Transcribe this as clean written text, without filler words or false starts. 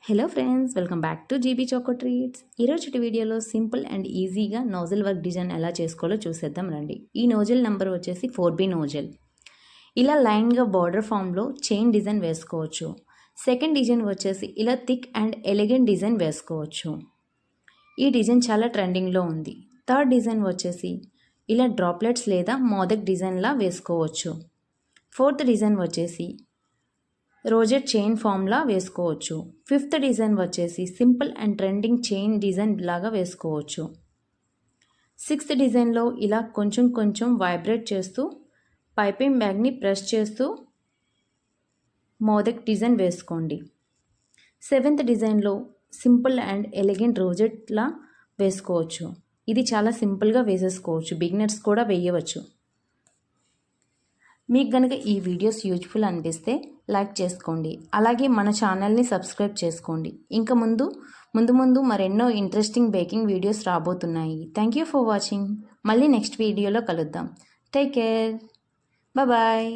Hello friends, welcome back to GB choco treats. ఈరోజు వీడియోలో simple and ఈజీగా nozzle work design ఎలా చేసుకోవాలో చూసేద్దాం రండి. ఈ నోజల్ నెంబర్ వచ్చేసి 4B నోజల్. ఇలా లైన్గా బార్డర్ ఫామ్లో చైన్ డిజైన్ వేసుకోవచ్చు. సెకండ్ డిజైన్ వచ్చేసి ఇలా థిక్ అండ్ ఎలిగెంట్ డిజైన్ వేసుకోవచ్చు. ఈ డిజైన్ చాలా ట్రెండింగ్లో ఉంది. థర్డ్ డిజైన్ వచ్చేసి ఇలా డ్రాప్లెట్స్ లేదా మోదక్ డిజైన్లా వేసుకోవచ్చు. ఫోర్త్ డిజైన్ వచ్చేసి రోజెట్ చైన్ ఫామ్లా వేసుకోవచ్చు. ఫిఫ్త్ డిజైన్ వచ్చేసి simple and trending chain design లాగా వేసుకోవచ్చు. సిక్స్త్ డిజైన్లో ఇలా కొంచెం కొంచెం వైబ్రేట్ చేస్తూ పైపింగ్ బ్యాగ్ని ప్రెస్ చేస్తూ మోదక్ డిజైన్ వేసుకోండి. సెవెంత్ డిజైన్లో సింపుల్ అండ్ ఎలిగెంట్ రోజెట్లా వేసుకోవచ్చు. ఇది చాలా సింపుల్గా వేసేసుకోవచ్చు, బిగినర్స్ కూడా వేయవచ్చు. మీకు కనుక ఈ వీడియోస్ యూజ్ఫుల్ అనిపిస్తే లైక్ చేసుకోండి, అలాగే మన ఛానల్ని సబ్స్క్రైబ్ చేసుకోండి. ఇంకా ముందు మరెన్నో ఇంట్రెస్టింగ్ బేకింగ్ వీడియోస్ రాబోతున్నాయి. Thank you for watching. మళ్ళీ నెక్స్ట్ వీడియోలో కలుద్దాం. Take care, bye.